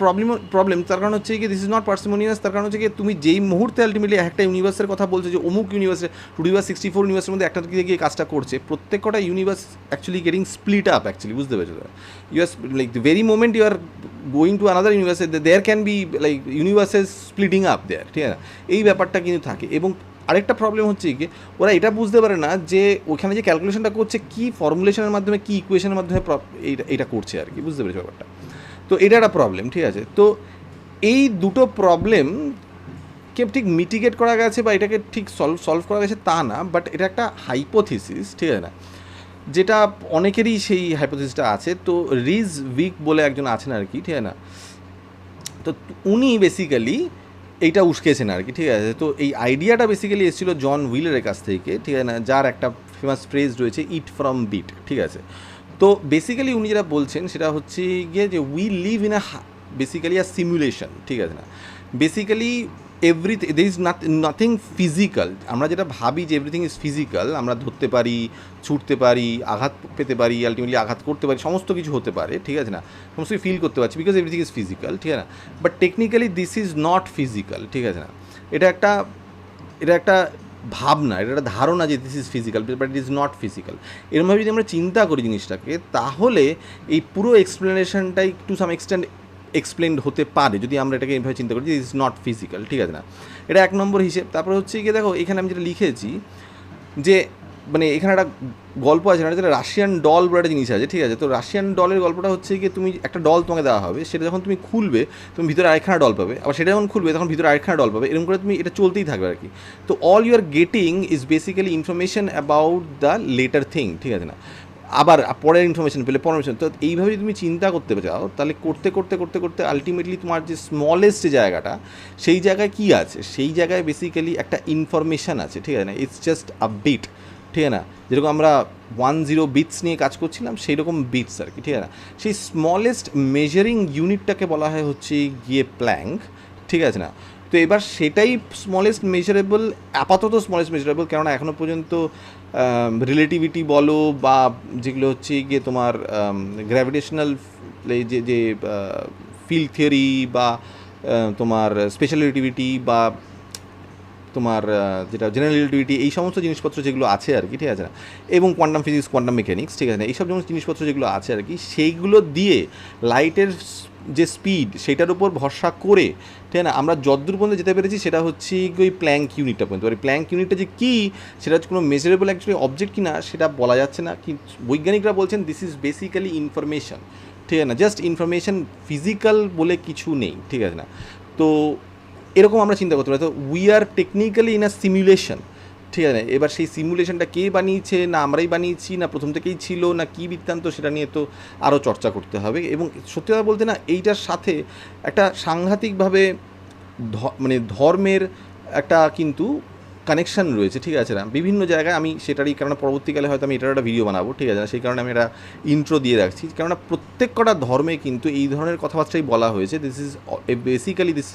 S1: প্রবলেম, তার কারণ হচ্ছে কি দিস ইজ নট পার্সিমোনিয়াস। তার কারণ হচ্ছে কি তুমি যেই মুহূর্তে আলটিমেটলি একটা ইউনিভার্সের কথা বলছো, যে অমুক ইউনিভার্সে 2^64 ইউনিভার্সের মধ্যে একটা দিকে গিয়ে কাজটা করছে, প্রত্যেক কটা universe actually getting split up, actually বুঝতে পেরেছো। You are like the very moment you are going to another ইউনিভার্সে, there can be like universes splitting up there, ঠিক আছে না। এই ব্যাপারটা কিন্তু থাকে। এবং আরেকটা প্রবলেম হচ্ছে কি, ওরা এটা বুঝতে পারে না যে ওখানে যে ক্যালকুলেশনটা করছে কী ফর্মুলেশনের মাধ্যমে, কী ইকুয়েশনের মাধ্যমে এইটা করছে আর কি, বুঝতে পেরেছো ব্যাপারটা। তো এটা একটা প্রবলেম, ঠিক আছে। তো এই দুটো প্রবলেমকে ঠিক মিটিগেট করা গেছে বা এটাকে ঠিক সলভ করা গেছে তা না, বাট এটা একটা হাইপোথিসিস, ঠিক আছে না, যেটা অনেকেরই সেই হাইপোথিসিসটা আছে। তো রিজ উইক বলে একজন আছেন আর কি, ঠিক আছে না। তো উনি বেসিক্যালি এইটা উস্কেছেন আর কি, ঠিক আছে। তো এই আইডিয়াটা বেসিক্যালি এসেছিলো জন হুইলারের কাছ থেকে, ঠিক আছে না, যার একটা ফেমাস ফ্রেজ রয়েছে ইট ফ্রম বিট, ঠিক আছে। তো বেসিক্যালি উনি যেটা বলছেন সেটা হচ্ছে গিয়ে যে we live in basically a simulation, ঠিক আছে না। Basically there is nothing physical. আমরা যেটা ভাবি যে এভরিথিং ইজ ফিজিক্যাল, আমরা ধরতে পারি, ছুটতে পারি, আঘাত পেতে পারি, আলটিমেটলি আঘাত করতে পারি, সমস্ত কিছু হতে পারে, ঠিক আছে না, সমস্ত ফিল করতে পারছি, বিকজ এভরিথিং ইজ ফিজিক্যাল, ঠিক আছে না। But technically this is not physical, ঠিক আছে না। এটা একটা ভাবনা, এটা একটা ধারণা যে this is physical, but it is not physical. এরকমভাবে যদি আমরা চিন্তা করি জিনিসটাকে, তাহলে এই পুরো এক্সপ্লেনেশনটাই টু সাম এক্সটেন্ট এক্সপ্লেন্ড হতে পারে, যদি আমরা এটাকে এইভাবে চিন্তা করি যে ইজ নট ফিজিক্যাল, ঠিক আছে না। এটা এক নম্বর হিসেব। তারপরে হচ্ছে গিয়ে দেখো, এখানে আমি যেটা লিখেছি যে মানে এখানে একটা গল্প আছে না, যেটা রাশিয়ান ডল বলে একটা জিনিস আছে, ঠিক আছে। তো রাশিয়ান ডলের গল্পটা হচ্ছে গিয়ে, তুমি একটা ডল তোমাকে দেওয়া হবে, সেটা যখন তুমি খুলবে তুমি ভিতরে আরেকখানা ডল পাবে, আবার সেটা যখন খুলবে তখন ভিতরে আরেকখানা ডল পাবে, এরকম করে তুমি এটা চলতেই থাকবে আর কি। তো all you are getting is basically information about the latter thing, ঠিক আছে না। আবার পরের ইনফরমেশন পেলে পরের। তো এইভাবে তুমি চিন্তা করতে চাও, তাহলে করতে করতে করতে করতে আলটিমেটলি তোমার যে স্মলেস্ট যে জায়গাটা, সেই জায়গায় কী আছে, সেই জায়গায় বেসিক্যালি একটা ইনফরমেশান আছে, ঠিক আছে না। ইটস জাস্ট আ বিট, ঠিক আছে না। যেরকম আমরা 10 বিটস নিয়ে কাজ করছিলাম, সেই রকম বিটস আর কি, ঠিক আছে না। সেই স্মলেস্ট মেজারিং ইউনিটটাকে বলা হয় হচ্ছে গিয়ে প্ল্যাঙ্ক, ঠিক আছে না। তো এবার সেটাই স্মলেস্ট মেজারেবল, আপাতত স্মলেস্ট মেজারেবল, কেননা এখনও পর্যন্ত রিলেটিভিটি বলো বা যেগুলো হচ্ছে গিয়ে তোমার গ্র্যাভিটেশনাল যে ফিল্ড থিওরি বা তোমার স্পেশাল রিলেটিভিটি বা তোমার যেটা জেনারেল রিলেটিভিটি, এই সমস্ত জিনিসপত্র যেগুলো আছে আর কি, ঠিক আছে না, এবং কোয়ান্টাম ফিজিক্স, কোয়ান্টাম মেকানিক্স, ঠিক আছে না, এইসব সমস্ত জিনিসপত্র যেগুলো আছে আর কি, সেইগুলো দিয়ে লাইটের যে স্পিড সেটার উপর ভরসা করে, ঠিক আছে না, আমরা যতদূর পর্যন্ত যেতে পেরেছি সেটা হচ্ছে ওই প্ল্যাঙ্ক ইউনিটটা পর্যন্ত। এবার প্ল্যাঙ্ক ইউনিটটা যে কী, সেটা হচ্ছে কোনো মেজারেবল অ্যাকচুয়ালি অবজেক্ট কিনা সেটা বলা যাচ্ছে না, কিন্তু বৈজ্ঞানিকরা বলছেন দিস ইজ বেসিক্যালি ইনফরমেশন, ঠিক আছে না, জাস্ট ইনফরমেশন, ফিজিক্যাল বলে কিছু নেই, ঠিক আছে না। তো এরকম আমরা চিন্তা করতে পারি। তো we are technically in a simulation, ঠিক আছে। এবার সেই সিমুলেশনটা কে বানিয়েছে, না আমরাই বানিয়েছি, না প্রথম থেকেই ছিল, না কী বৃত্তান্ত, সেটা নিয়ে তো আরও চর্চা করতে হবে। এবং সত্যি কথা বলতে না, এইটার সাথে একটা সাংঘাতিকভাবে মানে ধর্মের একটা কিন্তু কানেকশান রয়েছে, ঠিক আছে না, বিভিন্ন জায়গায়। আমি সেটারই, কেননা পরবর্তীকালে হয়তো আমি এটার একটা ভিডিও বানাবো, ঠিক আছে না, সেই কারণে আমি এটা ইন্ট্রো দিয়ে রাখছি। কেননা প্রত্যেক কটা ধর্মে কিন্তু এই ধরনের কথাবার্তাই বলা হয়েছে, this is basically, this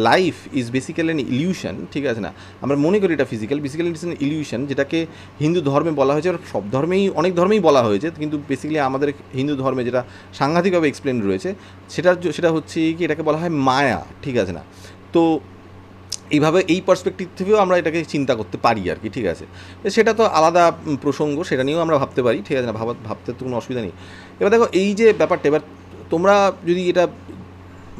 S1: life is basically an illusion, ঠিক আছে না। আমরা মনে করি এটা বেসিক্যালি ইটস অ্যান ইলিউশন, যেটাকে হিন্দু ধর্মে বলা হয়েছে, আর সব ধর্মেই, অনেক ধর্মেই বলা হয়েছে, কিন্তু বেসিক্যালি আমাদের হিন্দু ধর্মে যেটা সাংঘাতিকভাবে এক্সপ্লেন রয়েছে, সেটা হচ্ছে কি, এটাকে বলা হয় মায়া, ঠিক আছে না। তো এইভাবে, এই পার্সপেক্টিভ থেকেও আমরা এটাকে চিন্তা করতে পারি আর কি, ঠিক আছে। সেটা তো আলাদা প্রসঙ্গ, সেটা নিয়েও আমরা ভাবতে পারি, ঠিক আছে না, ভাবতে তো কোনো অসুবিধা নেই। এবার দেখো, এই যে ব্যাপারটা, এবার তোমরা যদি এটা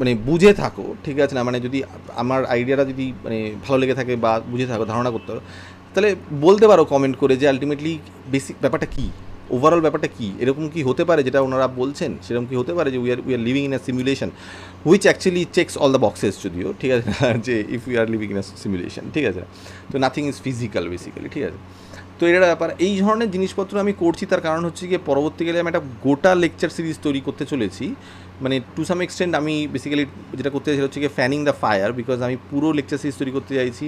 S1: মানে বুঝে থাকো, ঠিক আছে না, মানে যদি আমার আইডিয়াটা যদি মানে ভালো লেগে থাকে বা বুঝে থাকো, ধারণা করতে পারো, তাহলে বলতে পারো কমেন্ট করে যে আলটিমেটলি বেসিক ব্যাপারটা কী, ওভারঅল ব্যাপারটা কী, এরকম কি হতে পারে যেটা ওনারা বলছেন, সেরকম কি হতে পারে যে we are living in a simulation which actually checks all the boxes, যদিও, ঠিক আছে না, যে if we are living in a simulation, ঠিক আছে, তো নাথিং ইজ ফিজিক্যাল বেসিক্যালি, ঠিক আছে। তো এটা ব্যাপার, এই ধরনের জিনিসপত্র আমি করছি, তার কারণ হচ্ছে গিয়ে পরবর্তীকালে আমি একটা গোটা লেকচার সিরিজ তৈরি করতে চলেছি, মানে টু সাম এক্সটেন্ট আমি বেসিক্যালি যেটা করতে চাইছি হচ্ছে গিয়ে ফ্যানিং দ্য ফায়ার, বিকজ আমি পুরো লেকচার সিরিজ তৈরি করতে চাইছি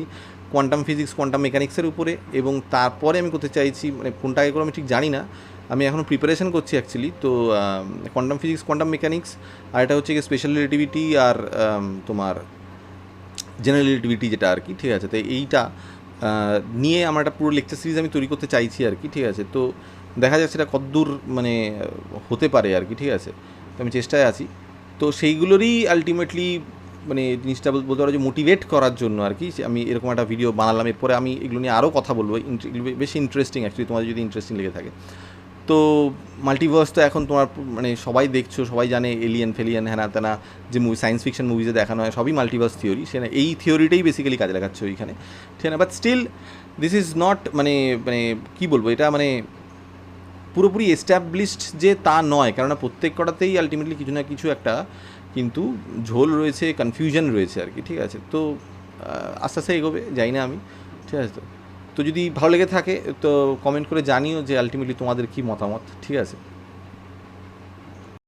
S1: কোয়ান্টাম ফিজিক্স, কোয়ান্টাম মেকানিক্সের উপরে, এবং তারপরে আমি করতে চাইছি, মানে কোনটা আগে করে আমি ঠিক জানি না, আমি এখনও প্রিপারেশন করছি অ্যাকচুয়ালি। তো কোয়ান্টাম ফিজিক্স, কোয়ান্টাম মেকানিক্স, আর এটা হচ্ছে গিয়ে স্পেশাল রিলেটিভিটি, আর তোমার জেনারেল রিলেটিভিটি যেটা আর কি, ঠিক আছে। তো এইটা নিয়ে আমার একটা পুরো লেকচার সিরিজ আমি তৈরি করতে চাইছি আর কি, ঠিক আছে। তো দেখা যাক সেটা কতদূর মানে হতে পারে আর কি, ঠিক আছে। তো আমি চেষ্টায় আছি, তো সেইগুলোরই আলটিমেটলি মানে জিনিসটা বলতে পারো যে মোটিভেট করার জন্য আর কি আমি এরকম একটা ভিডিও বানালাম। এরপরে আমি এগুলো নিয়ে আরও কথা বলবো, বেশি ইন্টারেস্টিং অ্যাকচুয়ালি, তোমাদের যদি ইন্টারেস্টিং লেগে থাকে। তো মাল্টিভার্স তো এখন তোমার মানে সবাই দেখছো, সবাই জানে, এলিয়েন ফেলিয়েন হ্যানা তেনা যে সায়েন্স ফিকশন মুভিজে দেখানো হয়, সবই মাল্টিভার্স থিওরি, সে না এই থিওরিটাই বেসিক্যালি কাজে লাগাচ্ছে ওইখানে, ঠিক না। But still this is not মানে মানে কী বলবো, এটা মানে পুরোপুরি এস্টাবলিশড যে তা নয়, কেননা প্রত্যেক কটাতেই আলটিমেটলি কিছু না কিছু একটা কিন্তু ঝোল রয়েছে, কনফিউশন রয়েছে আর কি, ঠিক আছে। তো আস্তে আস্তে এগোবে, যাই না আমি, ঠিক আছে। তো যদি ভালো লেগে থাকে তো কমেন্ট করে জানিও যে আলটিমেটলি তোমাদের কী মতামত, ঠিক আছে।